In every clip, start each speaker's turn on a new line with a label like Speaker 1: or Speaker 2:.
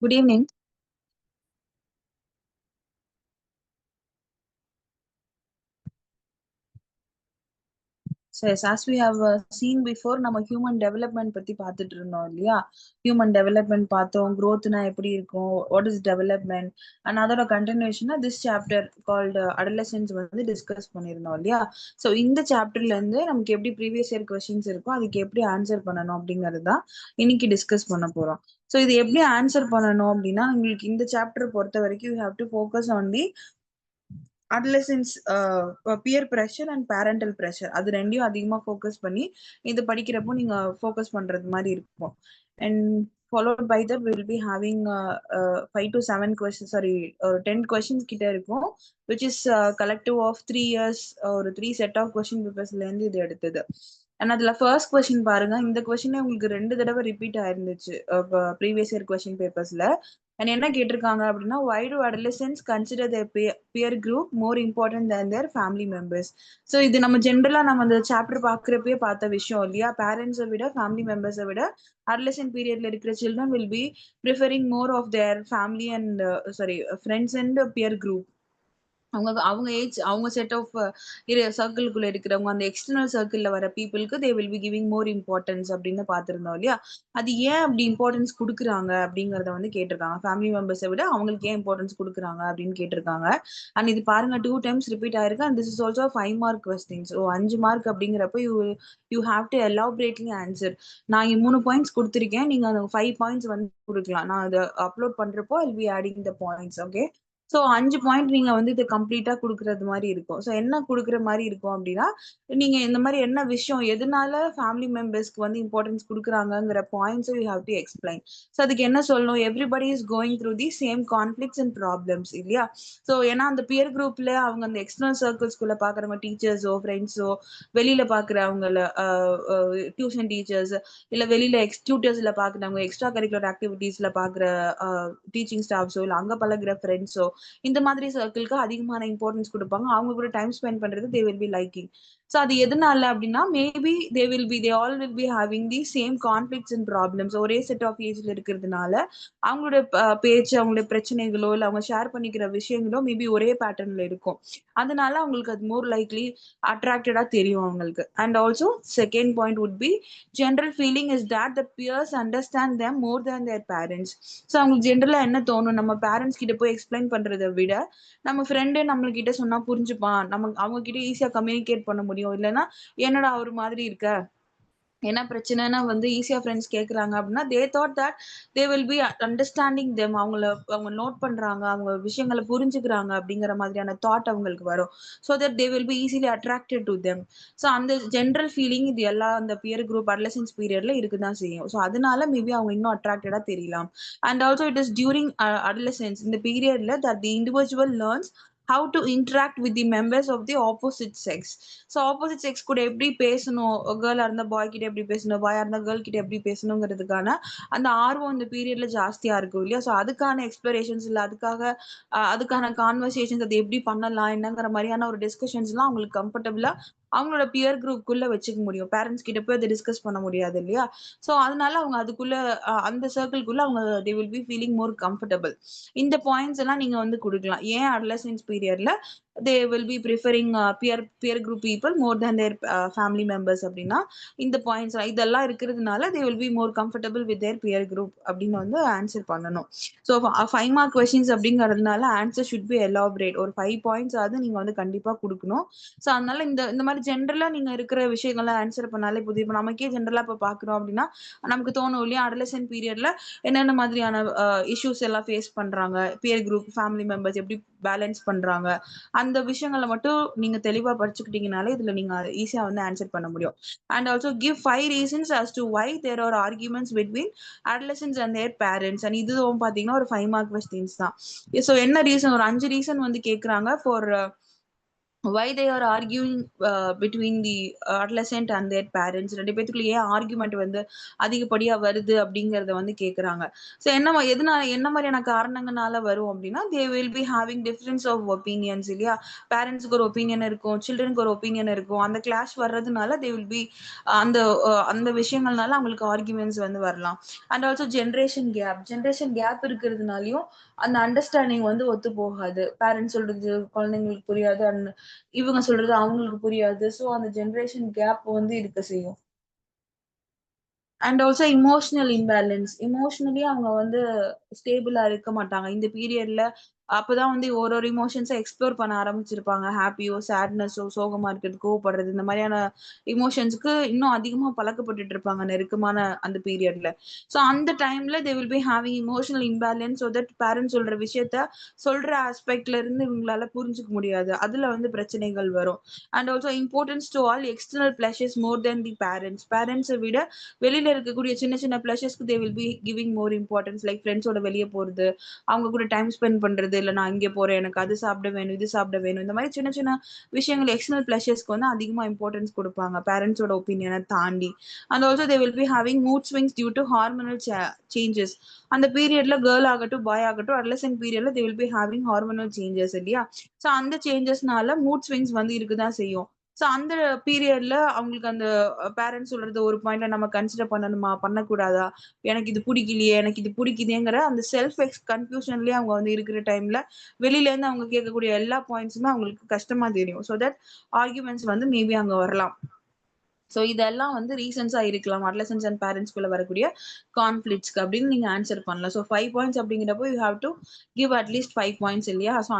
Speaker 1: Good evening. So, yes, as we have seen before, நம்ம human development பத்தி பார்த்துட்டு இருந்தோம் இல்லையா? Human development பார்த்தோம், growthனா எப்படி இருக்கும், what is development, and அதோட continuation this chapter called adolescence வந்து discuss பண்ணியிருந்தோம் இல்லையா? So, இந்த chapterல இருந்து நமக்கு எப்படி previous year questions இருக்கும், அதுக்கு எப்படி ஆன்சர் பண்ணணும் அப்படிங்கிறது தான் இன்னைக்கு டிஸ்கஸ் பண்ண போறோம். ஸோ இது எப்படி ஆன்சர் பண்ணணும் அப்படின்னா, உங்களுக்கு இந்த சாப்டர் பொறுத்த வரைக்கும் you have to focus on the adolescence peer pressure and parental pressure அது ரெண்டையும் அதிகமா ஃபோக்கஸ் பண்ணி இது படிக்கிறப்போ நீங்க ஃபோக்கஸ் பண்றது மாதிரி இருக்கும். And followed by that we will be having 5 to 7 questions, sorry, 10 questions கிட்ட இருக்கும், which is collective of 3 years ஒரு 3 set of question papersல இருந்து இது எடுத்தது. அண்ட் அதுல ஃபர்ஸ்ட் கொஸ்டின் பாருங்க, இந்த கொஸ்டினே உங்களுக்கு 2 தடவை ரிப்பீட் ஆயிருந்துச்சு ப்ரீவியஸ் இயர் கொஸ்டின் பேப்பர்ஸ்ல. அண்ட் என்ன கேட்டிருக்காங்க அப்படின்னா, why do adolescents consider their peer group more important than their family members? So இது நம்ம ஜென்ரலா நம்ம அந்த சாப்டர் பாக்குறப்பயே பார்த்த விஷயம் இல்லையா? பேரண்ட்ஸை விட ஃபேமிலி மெம்பர்ஸை விட adolescent பீரியட்ல இருக்கிற children will be preferring more of their family and sorry friends and peer group. அவங்க அவங்க ஏஜ் அவங்க செட் ஆஃப் சர்க்கிள்குள்ள இருக்கிறவங்க அந்த எக்ஸ்டர்னல் சர்க்கிள்ல வர பீப்புளுக்கு தே will be giving more importance அப்படின்னு பார்த்திருந்தோம் இல்லையா? அது ஏன் அப்படி இம்பார்ட்டன்ஸ் கொடுக்குறாங்க அப்படிங்கறத வந்து கேட்டிருக்காங்க. ஃபேமிலி மெம்பர்ஸை விட அவங்களுக்கு ஏன் இம்பார்ட்டன்ஸ் கொடுக்குறாங்க அப்படின்னு கேட்டிருக்காங்க. அண்ட் இது பாருங்க 2 டைம்ஸ் ரிப்பீட் ஆயிருக்கு. And this is also 5 mark questions. So 5 mark அப்படிங்கிறப்ப you have to elaborately answer. நான் 3 பாயிண்ட்ஸ் கொடுத்துருக்கேன், நீங்க அந்த 5 பாயிண்ட்ஸ் வந்து கொடுக்கலாம். நான் அதை அப்லோட் பண்றப்போ I will be adding the points. Okay, so 5 point நீங்க வந்து இதை கம்ப்ளீட்டா கொடுக்கறது மாதிரி இருக்கும். ஸோ என்ன கொடுக்குற மாதிரி இருக்கும் அப்படின்னா, நீங்க இந்த மாதிரி என்ன விஷயம் எதனால ஃபேமிலி மெம்பர்ஸ்க்கு வந்து இம்பார்ட்டன்ஸ் கொடுக்குறாங்கிற points you have to explain. So அதுக்கு என்ன சொல்லணும், everybody is going through the same conflicts and problems இல்லையா? ஸோ ஏன்னா அந்த பியர் குரூப்ல அவங்க அந்த எக்ஸ்டர்னல் சர்க்கிள்ஸ்குள்ள பாக்குறவங்க டீச்சர்ஸோ ஃப்ரெண்ட்ஸோ, வெளியில பாக்குறவங்கள டியூஷன் டீச்சர்ஸ், இல்ல வெளியில டியூட்டர்ஸ்ல பாக்குறவங்க, எக்ஸ்ட்ரா கரிக்குலர் ஆக்டிவிட்டீஸ்ல பாக்குற டீச்சிங் ஸ்டாஃப்ஸோ, இல்ல அங்க பழகுற ஃப்ரெண்ட்ஸோ, இந்த மாதிரி சர்க்கிள்க்கு அதிகமான இம்பார்ட்டன்ஸ் கொடுப்பாங்க. அவங்க கூட டைம் ஸ்பெண்ட் பண்றது தே வில் பி லைக்கிங். ஸோ அது எதனால அப்படின்னா, maybe they all will be having the same conflicts and problems. ஒரே செட் ஆஃப் ஏஜ்ல இருக்கிறதுனால அவங்களோட பேச்சு, அவங்களுடைய பிரச்சனைகளோ, இல்ல அவங்க ஷேர் பண்ணிக்கிற விஷயங்களோ மேபி ஒரே பேட்டர்ன்ல இருக்கும். அதனால அவங்களுக்கு அது மோர் லைக்லி அட்ராக்டடா தெரியும் அவங்களுக்கு. And also second point would be general feeling is that the peers understand them more than their parents. So அவங்களுக்கு ஜென்ரலா என்ன தோணும், நம்ம பேரண்ட்ஸ் கிட்ட போய் எக்ஸ்பிளைன் பண்றதை விட நம்ம ஃப்ரெண்டு நம்ம கிட்ட சொன்னா புரிஞ்சுப்பான், நம்ம அவங்க கிட்ட ஈஸியா கம்யூனிகேட் பண்ண முடியும். இல்லைன்னா என்னடா ஒரு மாதிரி இருக்க, என்ன பிரச்சனைன்னா வந்து ஈஸியா ஃப்ரெண்ட்ஸ் கேட்குறாங்க அப்படின்னா they thought that they will be understanding them. அவங்க நோட் பண்றாங்க, அவங்க விஷயங்களை புரிஞ்சுக்கிறாங்க அப்படிங்கிற மாதிரியான தாட் அவங்களுக்கு வரும். So that they will be easily attracted to them. So அந்த ஜென்ரல் ஃபீலிங் இது எல்லா அந்த பியர் குரூப் அட்லசன்ஸ் பீரியட்ல இருக்குதான் செய்யும். ஸோ அதனால மேபி அவங்க இன்னும் அட்ராக்டடா தெரியலாம். And also it is during adolescence இந்த பீரியட்ல that the individual learns how to interact with the members of the opposite sex. So opposite sex கூட எப்படி பேசணும், கேர்ளா இருந்தா பாய் கிட்ட எப்படி பேசணும், பாயா இருந்தா கேர்ள் கிட்ட எப்படி பேசணுங்கிறதுக்கான அந்த ஆர்வம் இந்த பீரியட்ல ஜாஸ்தியா இருக்கும் இல்லையா? ஸோ அதுக்கான எக்ஸ்பிளரேஷன்ஸ் இல்ல அதுக்காக அதுக்கான கான்வர்சேஷன்ஸ் அது எப்படி பண்ணலாம் என்னங்கிற மாதிரியான ஒரு டிஸ்கஷன்ஸ்லாம் அவங்களுக்கு கம்ஃபர்டபுளா அவங்களோட பியர் குரூப்புக்குள்ள வச்சுக்க முடியும். பேரண்ட்ஸ் கிட்ட போய் அதை டிஸ்கஸ் பண்ண முடியாது இல்லையா? ஸோ அதனால அவங்க அதுக்குள்ள அந்த சர்க்கிள்குள்ள அவங்க தே will be feeling more comfortable. இந்த பாயிண்ட்ஸ் எல்லாம் நீங்க வந்து கொடுக்கலாம். ஏன் அட்லசன்ஸ் பீரியட்ல they will B preferring pier group people more than their family members அப்படின்னா இந்த பாயிண்ட்ஸ் இதெல்லாம் இருக்கிறதுனால தே will be more comfortable with their pier group அப்படின்னு வந்து ஆன்சர் பண்ணணும். ஸோ 5 மார்க் கொஸ்டின்ஸ் அப்படிங்கிறதுனால ஆன்சர் ஷுட் பி எலாபரேட். ஒரு 5 பாயிண்ட்ஸ் ஆகுது நீங்க வந்து கண்டிப்பா கொடுக்கணும். ஸோ அதனால இந்த இந்த மாதிரி ஜென்ரலா நீங்க இருக்கிற விஷயங்களை ஆன்சர் பண்ணாலே புதிய இப்போ நமக்கே ஜென்ரலா இப்போ பாக்குறோம் அப்படின்னா நமக்கு தோணும் இல்லையா, அடலசன்ட் பீரியட்ல என்னென்ன மாதிரியான இஷ்யூஸ் எல்லாம் ஃபேஸ் பண்றாங்க, பியர் குரூப் ஃபேமிலி மெம்பர்ஸ் எப்படி பேலன்ஸ் பண்றாங்க, அந்த விஷயங்களை மட்டும் நீங்க தெளிவா படிச்சுக்கிட்டீங்கனாலே இதுல நீங்க ஈஸியா வந்து ஆன்சர் பண்ண முடியும். And also give 5 reasons as to why there are arguments between adolescents and their parents. And இதுவும் பாத்தீங்கன்னா ஒரு 5 மார்க் கொஸ்டின்ஸ் தான். ஸோ என்ன ரீசன், ஒரு 5 ரீசன் வந்து கேக்குறாங்க for why they are arguing between the adolescent and their parents. ரெண்டு பேத்துக்குள்ள ஏன் ஆர்குமெண்ட் வந்து அதிகப்படியா வருது அப்படிங்கறத வந்து கேக்குறாங்க. சோ எதனால என்ன மாதிரியான காரணங்களால வரும் அப்படின்னா, they will be having difference of opinions இல்லையா? பேரண்ட்ஸ்க்கு ஒரு ஒப்பீனியன் இருக்கும், சில்ட்ரனுக்கு ஒரு ஒப்பீனியன் இருக்கும். அந்த கிளாஷ் வர்றதுனால they will be அந்த அந்த விஷயங்கள்னால அவங்களுக்கு ஆர்குமெண்ட்ஸ் வந்து வரலாம். அண்ட் ஆல்சோ ஜென்ரேஷன் கேப் இருக்கிறதுனாலயும் அந்த அண்டர்ஸ்டாண்டிங் வந்து ஒத்து போகாது. பேரண்ட்ஸ் சொல்றது குழந்தைங்களுக்கு புரியாது. அண்ட் இவங்க சொல்றது அவங்களுக்கு புரியாது. சோ அந்த ஜெனரேஷன் கேப் வந்து இருக்க செய்யும். And also emotional imbalance. Emotionally அவங்க வந்து ஸ்டேபிளா இருக்க மாட்டாங்க. இந்த பீரியட்ல அப்பதான் வந்து ஒரு எமோஷன்ஸ எக்ஸ்ப்ளோர் பண்ண ஆரம்பிச்சிருப்பாங்க. ஹேப்பியோ, சேட்னஸோ, சோகமா இருக்கிறது, கோவப்படுறது இந்த மாதிரியான எமோஷன்ஸ்க்கு இன்னும் அதிகமா பழக்கப்பட்டுட்டு இருப்பாங்க நெருக்கமான அந்த பீரியட்ல. சோ அந்த டைம்ல தே will be having emotional imbalance so that parents சொல்ற விஷயத்த சொல்ற ஆஸ்பெக்ட்ல இருந்து இவங்களால புரிஞ்சுக்க முடியாது. அதுல வந்து பிரச்சனைகள் வரும். And also importance to all external pleasures more then the parents. பேரண்ட்ஸை விட வெளியில இருக்கக்கூடிய சின்ன சின்ன பிளஷர்ஸ்க்கு they will be giving more importance. Like ஃப்ரெண்ட்ஸோட வெளியே போறது, அவங்க கூட டைம் ஸ்பெண்ட் பண்றது, இல்ல நான் இங்க போறேன், எனக்கு அது சாப்பிட வேணும், இது சாப்பிட வேணும். இந்த மாதிரி சின்ன சின்ன விஷயங்கள் எக்ஸ்டர்னல் பிளஷர்ஸ்க்கு வந்து அதிகமா இம்பார்ட்டன்ஸ் கொடுப்பாங்க பேரண்ட்ஸோட ஒப்பீனியனை தாண்டி. And also they will be having mood swings due to hormonal changes. அந்த பீரியட்ல கேர்ள் ஆகட்டும் பாய் ஆகட்டும் அட்லசன்ட் பீரியட்ல they will be having hormonal changes இல்லையா? சோ அந்த சேஞ்சஸ்னால மூட் ஸ்விங்ஸ் வந்து இருக்குதான் செய்யும். சோ அந்த பீரியட்ல அவங்களுக்கு அந்த பேரண்ட்ஸ் சொல்றது ஒரு பாயிண்ட்ல நம்ம கன்சிடர் பண்ணணுமா, பண்ணக்கூடாதா, எனக்கு இது பிடிக்கலையே, எனக்கு இது பிடிக்குதேங்கிற அந்த செல்ஃப் கன்ஃபியூஷன்லயே அவங்க வந்து இருக்கிற டைம்ல வெளியில இருந்து அவங்க கேட்கக்கூடிய எல்லா பாயிண்ட்ஸுமே அவங்களுக்கு கஷ்டமா தெரியும். ஸோ தட் ஆர்குமெண்ட்ஸ் வந்து மேபி அங்க வரலாம். சோ இதெல்லாம் வந்து ரீசன்ஸா இருக்கலாம். அட்லசன்ஸ் அண்ட் பேரண்ட்ஸ்குள்ள வரக்கூடிய கான்ஃபிளிக்ட்ஸ்க்கு அப்படின்னு நீங்க ஆன்சர் பண்ணலாம். சோ 5 பாயிண்ட்ஸ் அப்படிங்கிறப்போ you have to give at least 5 points இல்லையா? சோ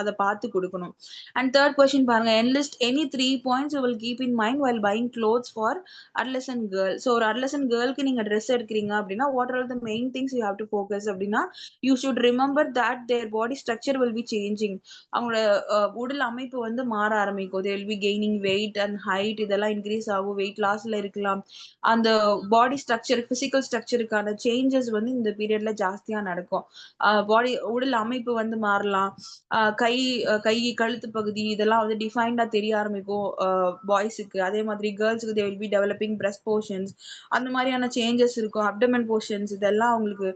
Speaker 1: அதை பார்த்து கொடுக்கணும். அண்ட் தேர்ட் கொஸ்டின் பாருங்க. Enlist any 3 points you will keep in mind while buying clothes for adolescent girl. So ஒரு அட்லசன்ட் கேர்ளுக்கு நீங்க ட்ரெஸ் எடுக்கிறீங்க அப்படின்னா what are the main things you have to focus அப்படின்னா, you should remember that their body structure will be changing. அவங்களோட உடல் அமைப்பு வந்து மாற ஆரம்பிக்கும். They will be gaining weight and height இதெல்லாம் இன்க்ரீஸ் ஆகும். வெயிட் லாஸ்ல இருக்கலாம். அந்த பாடி ஸ்ட்ரக்சர் பிசிக்கல் ஸ்ட்ரக்சருக்கான சேஞ்சஸ் வந்து இந்த பீரியட்ல ஜாஸ்தியா நடக்கும். பாடி உடல் அமைப்பு வந்து மாறலாம். கை கழுத்து பகுதி இதெல்லாம் வந்து டிஃபைன்டா தெரிய ஆரம்பிக்கும் பாய்ஸுக்கு. அதே மாதிரி கேர்ள்ஸுக்கு they will be developing breast portions அந்த மாதிரியான சேஞ்சஸ் இருக்கும். அப்டமன் போர்ஷன்ஸ் இதெல்லாம் அவங்களுக்கு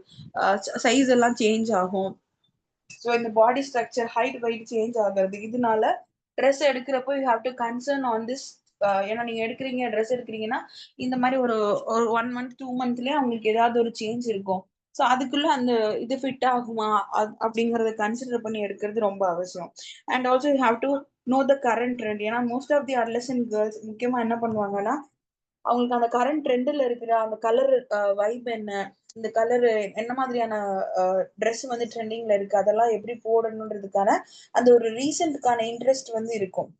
Speaker 1: சைஸ் எல்லாம் சேஞ்ச் ஆகும். ஸோ இந்த body structure height weight change ஆகுறது இதனால ட்ரெஸ் எடுக்கிறப்போ you have to concern on this. ஏன்னா நீங்க எடுக்கிறீங்க ட்ரெஸ் எடுக்கிறீங்கன்னா இந்த மாதிரி ஒரு 1 மந்த் 2 மந்த்லயே அவங்களுக்கு ஏதாவது ஒரு சேஞ்ச் இருக்கும். ஸோ அதுக்குள்ள அந்த இது ஃபிட் ஆகுமா அப்படிங்கறத கன்சிடர் பண்ணி எடுக்கிறது ரொம்ப அவசியம். And also you have to know the current trend. ஏன்னா most of the adolescent girls முக்கியமா என்ன பண்ணுவாங்கன்னா அவங்களுக்கு அந்த கரண்ட் ட்ரெண்ட்ல இருக்கிற அந்த கலர் வைப் என்ன, இந்த கலர் என்ன மாதிரியான ட்ரெஸ் வந்து ட்ரெண்டிங்ல இருக்கு, அதெல்லாம் எப்படி போடணுன்றதுக்கான அந்த ஒரு ரீசன்ட்கான இன்ட்ரெஸ்ட் வந்து இருக்கும்.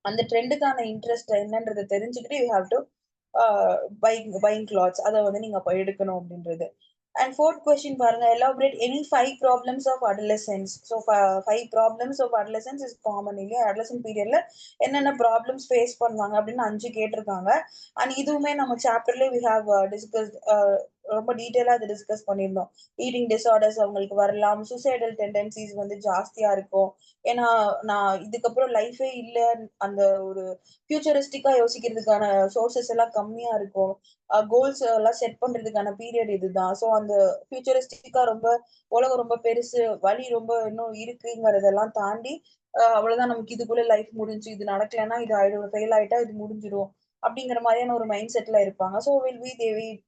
Speaker 1: அந்த ட்ரெண்டுக்கான இன்ட்ரெஸ்ட் என்னன்றதை தெரிஞ்சுக்கிட்டு you have to buy clothes அதை வந்து நீங்க எடுக்கணும் அப்படின்றது. அண்ட் ஃபோர்த் கொஸ்டின் பாருங்க. Elaborate any 5 problems of adolescence. So 5 problems of adolescence is common இல்லையா? அடலசன்ட் பீரியட்ல என்னென்ன ப்ராப்ளம்ஸ் ஃபேஸ் பண்ணுவாங்க அப்படின்னு 5 கேட்டிருக்காங்க. அண்ட் இதுவுமே நம்ம சாப்டர்ல வி ஹாவ் டிஸ்கஸ் ரொம்ப டீட்டெயிலா அதை டிஸ்கஸ் பண்ணியிருந்தோம். ஈட்டிங் டிசார்டர்ஸ் அவங்களுக்கு வரலாம். சூசைடல் டெண்டன்சிஸ் வந்து ஜாஸ்தியா இருக்கும். ஏன்னா நான் இதுக்கப்புறம் லைஃபே இல்லை, அந்த ஒரு ஃபியூச்சரிஸ்டிக்கா யோசிக்கிறதுக்கான சோர்சஸ் எல்லாம் கம்மியா இருக்கும். கோல்ஸ் எல்லாம் செட் பண்றதுக்கான பீரியட் இதுதான். ஸோ அந்த ஃபியூச்சரிஸ்டிக்கா ரொம்ப உலகம் ரொம்ப பெருசு, வழி ரொம்ப இன்னும் இருக்குங்கிறதெல்லாம் தாண்டி அவ்வளவுதான், நமக்கு இதுக்குள்ள லைஃப் முடிஞ்சு, இது நடக்கலைன்னா இது ஆயிடும், ஃபெயில் ஆயிட்டா இது முடிஞ்சிடும் அப்படிங்கிற மாதிரியான ஒரு மைண்ட் செட்ல இருப்பாங்க. So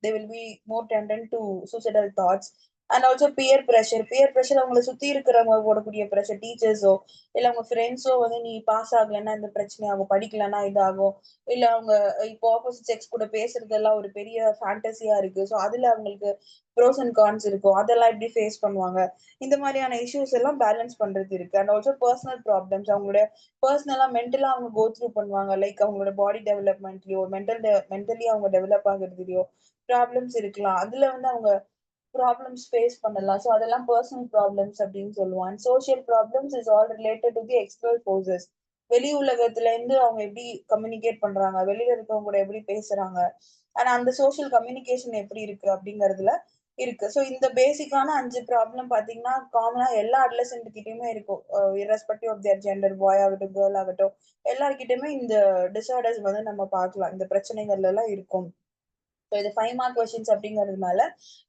Speaker 1: they will be more tendent to suicidal thoughts. And also peer pressure அவங்களை சுத்தி இருக்கிறவங்க போடக்கூடிய ப்ரெஷர், டீச்சர்ஸோ இல்ல அவங்க ஃப்ரெண்ட்ஸோ வந்து நீ பாஸ் ஆகலைன்னா இந்த பிரச்சனை ஆகும், படிக்கலைன்னா இதாகும், இல்ல அவங்க இப்போ ஆப்போசிட் செக்ஸ் கூட பேசுறதெல்லாம் ஒரு பெரிய ஃபேண்டசியா இருக்கு. ஸோ அதுல அவங்களுக்கு ப்ரோஸ் அண்ட் கான்ஸ் இருக்கும். அதெல்லாம் எப்படி ஃபேஸ் பண்ணுவாங்க, இந்த மாதிரியான இஷ்யூஸ் எல்லாம் பேலன்ஸ் பண்றது இருக்கு. அண்ட் ஆல்சோ பர்சனல் ப்ராப்ளம்ஸ் அவங்களோட பர்சனலா மென்டலா அவங்க கோ த்ரூ பண்ணுவாங்க. லைக் அவங்களோட பாடி டெவலப்மெண்ட்லயோ மென்டலி அவங்க டெவலப் ஆகுறதுலயோ ப்ராப்ளம்ஸ் இருக்கலாம். அதுல வந்து அவங்க ப்ராப்ளம்ஸ் ஃபேஸ் பண்ணலாம். ஸோ அதெல்லாம் பர்சனல் ப்ராப்ளம்ஸ் அப்படின்னு சொல்லுவாங்க. Social problems is all related to the external forces. வெளி உலகத்துல இருந்து அவங்க எப்படி கம்யூனிகேட் பண்றாங்க, வெளியில இருக்கவங்க கூட எப்படி பேசுறாங்க, ஆனா அந்த சோஷியல் கம்யூனிகேஷன் எப்படி இருக்கு அப்படிங்கறதுல இருக்கு. ஸோ இந்த பேசிக்கான 5 ப்ராப்ளம் பாத்தீங்கன்னா காமனா எல்லா அடலசென்ட் கிட்டயுமே இருக்கும். இரஸ்பெக்டிவ் ஆஃப் தியர் ஜெண்டர், பாய் ஆகட்டும் கேர்ள் ஆகட்டும், எல்லார்கிட்டயுமே இந்த டிஸார்டர்ஸ் வந்து நம்ம பார்க்கலாம். இந்த பிரச்சனைகள் எல்லாம் இருக்கும். ஸோ இது 5 மார்க் கொஸ்டின்ஸ் அப்படிங்கிறதுனால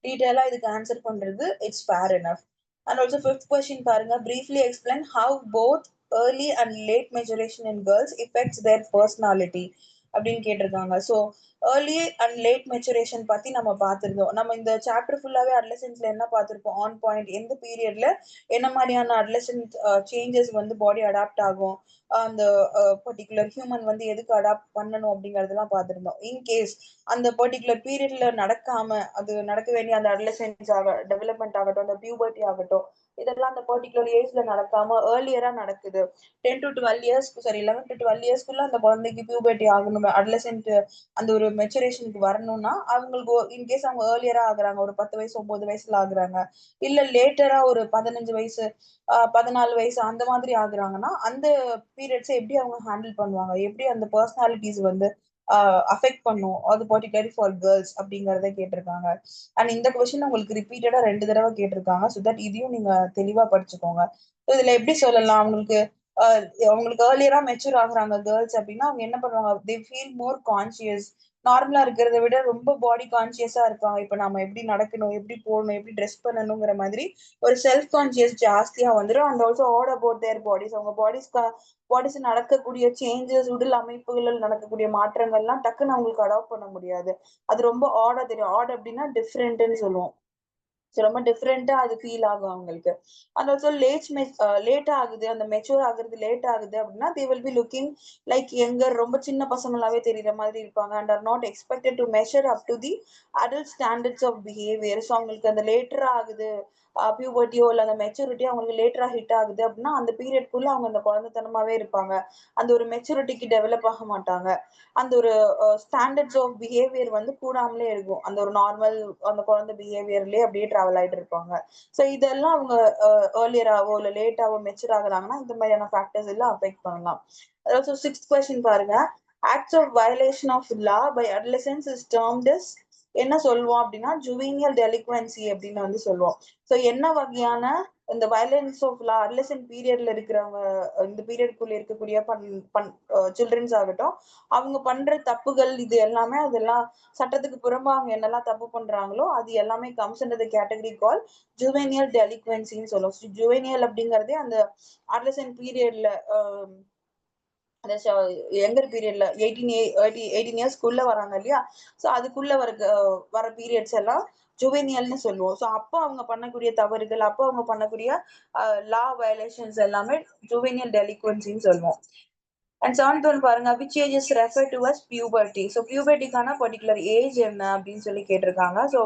Speaker 1: டீட்டெயிலா இதுக்கு ஆன்சர் பண்றது it's fair enough. And also fifth question பாருங்க, briefly explain how both early and late maturation in girls affects their personality அப்படின்னு கேட்டிருக்காங்க. So early and late maturation பத்தி நம்ம பார்த்திருந்தோம். நம்ம இந்த சாப்டர் ஃபுல்லாவே அட்லசென்ஸ்ல என்ன பார்த்திருப்போம், ஆன் பாயிண்ட் எந்த பீரியட்ல என்ன மாதிரியான அட்லசென்ட் சேஞ்சஸ் வந்து பாடி அடாப்ட் ஆகும், அந்த பர்டிகுலர் ஹியூமன் வந்து எதுக்கு அடாப்ட் பண்ணணும் அப்படிங்கறதெல்லாம் பார்த்திருந்தோம். இன்கேஸ் அந்த பர்டிகுலர் பீரியட்ல நடக்காம, அது நடக்க வேண்டிய அந்த அட்லசென்ஸ் டெவலப்மெண்ட் ஆகட்டும், அந்த பியூபர்ட்டி ஆகட்டும், இதெல்லாம் அந்த பர்டிகுலர் ஏஜ்ல நடக்காம ஏர்லியரா நடக்குது. 10 to 12 இயர்ஸ், சாரி 11 to 12 இயர்ஸ்க்குள்ள அந்த குழந்தைக்கு பியூபர்ட்டி ஆகணும், அட்லசென்ட் அந்த ஒரு மெச்சுரேஷனுக்கு வரணும்னா அவங்களுக்கு இன்கேஸ் அவங்க ஏர்லியரா ஆகுறாங்க, ஒரு 10 வயசு 9 வயசுல ஆகுறாங்க, இல்ல லேட்டரா ஒரு 15 வயசு 14 வயசு அந்த மாதிரி ஆகுறாங்கன்னா, அந்த பீரியட்ஸ் எப்படி அவங்க ஹேண்டில் பண்ணுவாங்க, எப்படி அந்த பர்சனாலிட்டிஸ் வந்து அஃபெக்ட் பண்ணும், அது பர்டிகுலர்லி ஃபார் கேர்ள்ஸ் அப்படிங்கறத கேட்டிருக்காங்க. அண்ட் இந்த கொஸ்டின் உங்களுக்கு ரிப்பீட்டடா 2 தடவை கேட்டிருக்காங்க. ஸோ தட் இதையும் நீங்க தெளிவா படிச்சுக்கோங்க. இதுல எப்படி சொல்லலாம், அவங்களுக்கு ஏர்லியரா மெச்சூர் ஆகுறாங்க கேர்ள்ஸ் அப்படின்னா அவங்க என்ன பண்ணுவாங்க, தே ஃபீல் மோர் கான்சியஸ். நார்மலா இருக்கிறத விட ரொம்ப பாடி கான்சியஸா இருப்பாங்க. இப்ப நம்ம எப்படி நடக்கணும், எப்படி போகணும், எப்படி ட்ரெஸ் பண்ணணுங்கிற மாதிரி ஒரு செல்ஃப் கான்சியஸ் ஜாஸ்தியா வந்துடும். And also all about their bodies, அவங்க பாடிஸ் நடக்கக்கூடிய சேஞ்சஸ், உடல் அமைப்புகளில் நடக்கக்கூடிய மாற்றங்கள்லாம் டக்குன்னு அவங்களுக்கு அடாப்ட் பண்ண முடியாது. அது ரொம்ப ஆடா தெரியும். ஆட் அப்படின்னா டிஃப்ரெண்ட்னு சொல்லுவோம். ரொம்ப டிஃப்ரெண்டா அது ஃபீல் ஆகும் அவங்களுக்கு. அண்ட் ஆல்சோ லேட் ஆகுது, அந்த மெச்சூர் ஆகுறது லேட் ஆகுது அப்படின்னா they will be looking like younger, ரொம்ப சின்ன பசங்களாவே தெரியுற மாதிரி இருப்பாங்க. And are not expected to measure up to the adult standards of behaviour. So அவங்களுக்கு அந்த லேட்டரா ஆகுது, பியூபர்ட்டியோ இல்ல அந்த மெச்சூரிட்டியோ அவங்களுக்கு லேட்டரா ஹிட் ஆகுது அப்படின்னா அந்த பீரியட்குள்ள அவங்க அந்த குழந்தைத்தனமாவே இருப்பாங்க. அந்த ஒரு மெச்சூரிட்டிக்கு டெவலப் ஆக மாட்டாங்க. அந்த ஒரு ஸ்டாண்டர்ட்ஸ் ஆஃப் பிஹேவியர் வந்து கூடாமலே இருக்கும். அந்த ஒரு நார்மல் அந்த குழந்தை பிஹேவியர்லயே அப்படியே டிராவல் ஆயிட்டு இருப்பாங்க. ஸோ இதெல்லாம் அவங்க ஏர்லியராவோ இல்ல லேட்டாவோ மெச்சூர் ஆகுறாங்கன்னா இந்த மாதிரியான ஃபேக்டர்ஸ் எல்லாம் அஃபெக்ட் பண்ணலாம். அதாவது சிக்ஸ்த் கொஸ்டின் பாருங்க, acts of violation of law by adolescence is termed as, என்ன சொல்லுவோம் அப்படின்னா ஜுவீனியல் டெலிக்வன்சி அப்படின்னு வந்து சொல்லுவோம். ஸோ என்ன வகையான இந்த வயலன்ஸ் ஆஃப் லா அடலசென்ட் பீரியட்ல இருக்கிறவங்க, இந்த பீரியட்குள்ள இருக்கக்கூடிய சில்ட்ரன்ஸ் ஆகட்டும், அவங்க பண்ற தப்புகள் இது எல்லாமே, அதெல்லாம் சட்டத்துக்கு புறம்பா அவங்க என்னெல்லாம் தப்பு பண்றாங்களோ அது எல்லாமே கம்ஸ் இன் தி கேட்டகரி கால் ஜுவேனியல் டெலிக்வன்சின்னு சொல்லுவோம். ஜுவேனியல் அப்படிங்கறதே அந்த அடலசென்ட் பீரியட்ல, அந்த யங்கர் பீரியட்ல 18 இயர்ஸ்க்குள்ள வராங்க இல்லையா, ஸோ அதுக்குள்ள வர பீரியட்ஸ் எல்லாம் ஜுவேனியல்னு சொல்லுவோம். ஸோ அப்போ அவங்க பண்ணக்கூடிய தவறுகள், அப்போ அவங்க பண்ணக்கூடிய லா வயலேஷன்ஸ் எல்லாமே ஜுவேனியல் டெலிக்வன்சின்னு சொல்லுவோம். அண்ட் செவன்த் ஒன் பாருங்க, which age is refer to as puberty. So பியூபர்ட்டிக்கான பர்டிகுலர் ஏஜ் என்ன அப்படின்னு சொல்லி கேட்டிருக்காங்க. ஸோ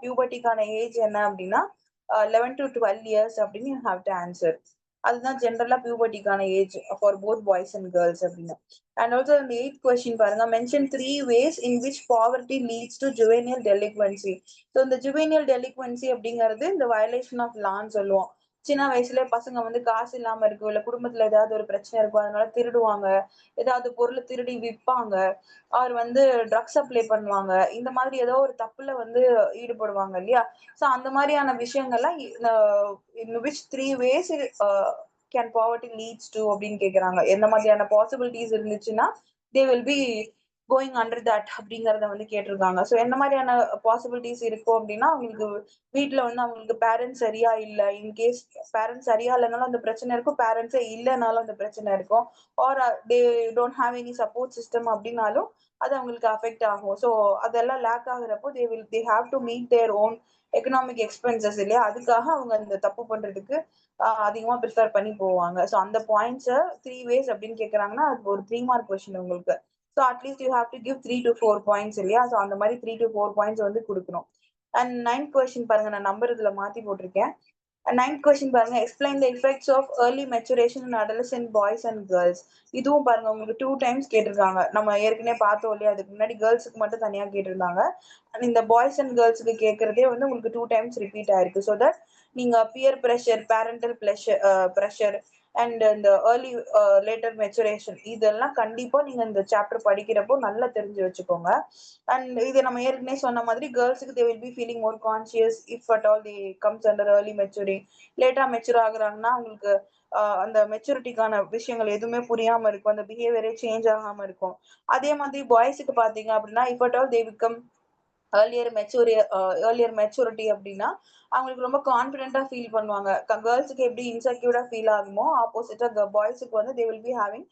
Speaker 1: பியூபர்ட்டிக்கான ஏஜ் என்ன அப்படின்னா 11 to 12 இயர்ஸ் அப்படின்னு யூ ஹாவ் டு ஆன்சர். அதுதான் ஜென்ரலா பியூபர்ட்டிக்கான age for both boys and girls அப்படின்னு. அண்ட் ஆல்சோ இந்த 8th கொஸ்டின் பாருங்க, mention 3 ways in which poverty leads to juvenile delinquency. So இந்த ஜுவேனியல் டெலிக்வன்சி அப்படிங்கிறது இந்த வயலேஷன் ஆஃப் லான்னு சொல்லுவோம். சின்ன வயசுல பசங்க வந்து காசு இல்லாம இருக்கும், இல்ல குடும்பத்துல ஏதாவது ஒரு பிரச்சனை இருக்கும், அதனால திருடுவாங்க, ஏதாவது பொருளை திருடி விற்பாங்க, அவர் வந்து ட்ரக்ஸ் அப்ளை பண்ணுவாங்க, இந்த மாதிரி ஏதோ ஒரு தப்புல வந்து ஈடுபடுவாங்க இல்லையா. சோ அந்த மாதிரியான விஷயங்கள்லாம் in which 3 ways can poverty leads to அப்படின்னு கேக்குறாங்க. எந்த மாதிரியான பாசிபிலிட்டிஸ் இருந்துச்சுன்னா they will be going under that அப்படிங்கறத வந்து கேட்டிருக்காங்க. ஸோ என்ன மாதிரியான பாசிபிலிட்டிஸ் இருக்கும் அப்படின்னா, அவங்களுக்கு வீட்டுல வந்து அவங்களுக்கு பேரண்ட்ஸ் சரியா இல்ல, இன்கேஸ் பேரண்ட்ஸ் சரியா இல்லைனாலும் அந்த பிரச்சனை இருக்கும், பேரண்ட்ஸே இல்லைனாலும் அந்த பிரச்சனை இருக்கும், or they don't have any support system அப்படின்னாலும் அது அவங்களுக்கு அஃபெக்ட் ஆகும். ஸோ அதெல்லாம் லேக் ஆகுறப்போ they have to meet their own economic expenses இல்லையா, அதுக்காக அவங்க அந்த தப்பு பண்றதுக்கு அதிகமா ப்ரிஃபர் பண்ணி போவாங்க. ஸோ அந்த பாயிண்ட்ஸை 3 ways அப்படின்னு கேட்கறாங்கன்னா அது ஒரு 3 மார்க் கொஸ்டின் உங்களுக்கு. So at least you have to give 3 to 4 points இல்லையா. ஸோ அந்த மாதிரி 3 to 4 பாயிண்ட்ஸ் வந்து கொடுக்கணும். அண்ட் 9th கொஸ்டின் பாருங்க, நான் நம்பர் இதுல மாத்தி போட்டிருக்கேன். 9th கொஸ்டின் பாருங்க, explain the effects of early maturation in adolescent boys and girls. இதுவும் பாருங்க உங்களுக்கு 2 times கேட்டிருக்காங்க. நம்ம ஏற்கனவே பார்த்தோம் இல்லையா, அதுக்கு முன்னாடி கேர்ள்ஸுக்கு மட்டும் தனியா கேட்டிருந்தாங்க. அண்ட் இந்த பாய்ஸ் அண்ட் கேர்ள்ஸுக்கு கேட்கறதே வந்து உங்களுக்கு 2 times ரிப்பீட் ஆயிருக்கு. ஸோ தட் நீங்க peer pressure, parental pressure, and இந்த ஏர்லி லேட்டர் மெச்சுரேஷன் இதெல்லாம் கண்டிப்பா நீங்க இந்த சாப்டர் படிக்கிறப்போ நல்லா தெரிஞ்சு வச்சுக்கோங்க. அண்ட் இது நம்ம ஏற்கனவே சொன்ன மாதிரி கேர்ள்ஸுக்கு they will be feeling more conscious if at all the comes under early maturing. லேட்டா மெச்சூர் ஆகுறாங்கன்னா அவங்களுக்கு அந்த மெச்சூரிட்டிக்கான விஷயங்கள் எதுவுமே புரியாம இருக்கும், அந்த பிஹேவியரே சேஞ்ச் ஆகாம இருக்கும். அதே மாதிரி பாய்ஸுக்கு பாத்தீங்க அப்படின்னா if at all they become earlier maturity அப்படின்னா அவங்களுக்கு ரொம்ப கான்பிடென்டா ஃபீல் பண்ணுவாங்க. கேர்ள்ஸுக்கு எப்படி இன்செக்யூர்டா ஃபீல் ஆகுமோ ஆப்போசிட்டா பாய்ஸுக்கு வந்து they will be having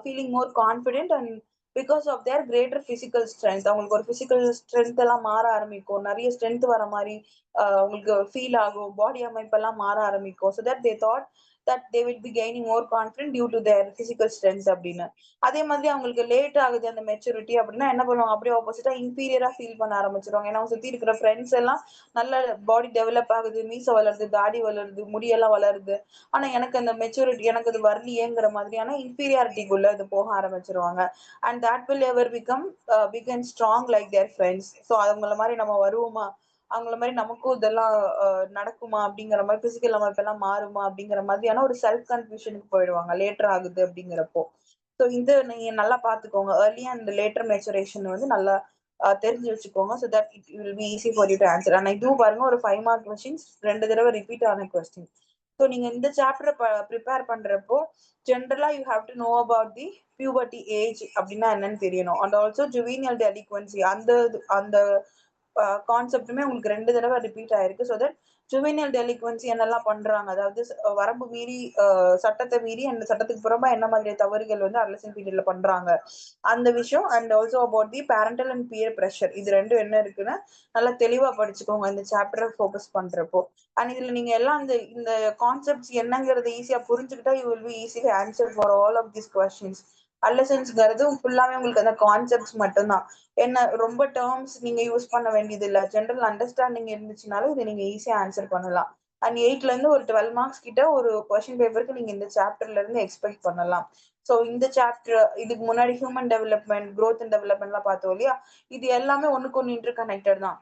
Speaker 1: feeling more confident and because of their greater physical strength. அவங்களுக்கு ஒரு பிசிக்கல் ஸ்ட்ரென்த் எல்லாம் மாற ஆரம்பிக்கும், நிறைய ஸ்ட்ரென்த் வர மாதிரி உங்களுக்கு ஃபீல் ஆகும், பாடி அமைப்பெல்லாம் மாற ஆரம்பிக்கும். So that they thought that they will be gaining more confidence due to their physical strength அப்படின்னு. அதே மாதிரி அவங்களுக்கு லேட் ஆகுது அந்த மெச்சூரிட்டி அப்படின்னா என்ன பண்ணுவாங்க, அப்படியே ஆப்போசிட்டா இன்பீரியரா ஃபீல் பண்ண ஆரம்பிச்சிருவாங்க. ஏன்னா அவங்க சுத்தி இருக்கிற ஃப்ரெண்ட்ஸ் எல்லாம் நல்ல பாடி டெவலப் ஆகுது, மீச வளருது, தாடி வளருது, முடியெல்லாம் வளருது, ஆனா எனக்கு அந்த மெச்சூரிட்டி எனக்கு அது வரலையேங்கிற மாதிரியான இன்பீரியாரிட்டிக்குள்ள இது போக ஆரம்பிச்சிருவாங்க. And that will ever become big and strong like their friends. So அவங்கள மாதிரி நம்ம வருவோமா, அவங்கள மாதிரி நமக்கும் இதெல்லாம் நடக்குமா அப்படிங்கிற மாதிரி, பிசிக்கல் அமைப்பெல்லாம் மாறுமா அப்படிங்கிற மாதிரியான ஒரு செல்ஃப் கன்ஃபியூஷனுக்கு போயிடுவாங்க லேட்டர் ஆகுது அப்படிங்கிறப்போ. ஸோ இது நீங்க நல்லா பாத்துக்கோங்க, ஏர்லி அண்ட் லேட்டர் மெச்சுரேஷன் வந்து நல்லா தெரிஞ்சு வச்சுக்கோங்க. So that it will be easy for you to answer. ஆனா இதுவும் பாருங்க ஒரு 5 மார்க் கொஸ்டின்ஸ், 2 தடவை ரிப்பீட் ஆன கொஸ்டின். ஸோ நீங்க இந்த சாப்டரை ப்ரிப்பேர் பண்றப்போ ஜென்ரலா you have to know about the puberty age அப்படின்னா என்னன்னு தெரியணும். அண்ட் ஆல்சோ ஜுவீனியல் டெலிக்வன்சி அந்த அந்த கான்செப்டுமே உங்களுக்கு 2 தடவை ரிப்பீட் ஆயிருக்கு. ஸோ தட் ஜுவெனியல் டெலிக்வன்சி என்னெல்லாம் பண்றாங்க, அதாவது வரம்பு மீறி சட்டத்தை மீறி அந்த சட்டத்துக்கு புறமா என்ன மாதிரி தவறுகள் வந்து அட்லசன்ட் பீரியட்ல பண்றாங்க அந்த விஷயம். And also about the parental and peer pressure, இது ரெண்டும் என்ன இருக்குன்னு நல்லா தெளிவா படிச்சுக்கோங்க இந்த சாப்டரை ஃபோக்கஸ் பண்றப்போ. அண்ட் இதுல நீங்க எல்லாம் இந்த இந்த கான்செப்ட்ஸ் என்னங்கறத ஈஸியா புரிஞ்சுக்கிட்டா you will be easy answer for all of this questions. அல்லசன்ஸ்ங்கிறது ஃபுல்லாவே உங்களுக்கு அந்த கான்செப்ட்ஸ் மட்டும்தான், என்ன ரொம்ப டேர்ம்ஸ் நீங்க யூஸ் பண்ண வேண்டியது இல்ல, ஜென்ரல் அண்டர்ஸ்டாண்டிங் இருந்துச்சுனாலும் இதை நீங்க ஈஸியா ஆன்சர் பண்ணலாம். அண்ட் 8ல இருந்து ஒரு 12 மார்க்ஸ் கிட்ட ஒரு கொஸ்டின் பேப்பருக்கு நீங்க இந்த சாப்டர்ல இருந்து எக்ஸ்பெக்ட் பண்ணலாம். ஸோ இந்த சாப்டர் இதுக்கு முன்னாடி human development, growth and development எல்லாம் பார்த்தோம் இல்லையா, இது எல்லாமே ஒண்ணுக்கு ஒன்று இன்டர் கனெக்டட் தான்.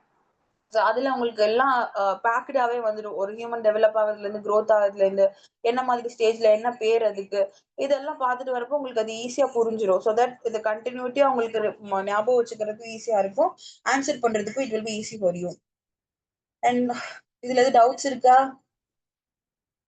Speaker 1: அதுல உங்களுக்கு எல்லாம் பேக்கடாவே வந்துடும். ஒரு ஹியூமன் டெவலப் ஆகுறதுல இருந்து, growth ஆகுறதுல இருந்து, என்ன மாதிரி ஸ்டேஜ்ல என்ன பேர் அதுக்கு, இதெல்லாம் பார்த்துட்டு வரப்போ உங்களுக்கு அது ஈஸியா புரிஞ்சிடும். ஸோ தட் இந்த கண்டினியூட்டியா உங்களுக்கு ஞாபகம் வச்சுக்கிறதுக்கு ஈஸியா இருக்கும், ஆன்சர் பண்றதுக்கும் it will be easy for you. And இதுல எது டவுட்ஸ் இருக்கா?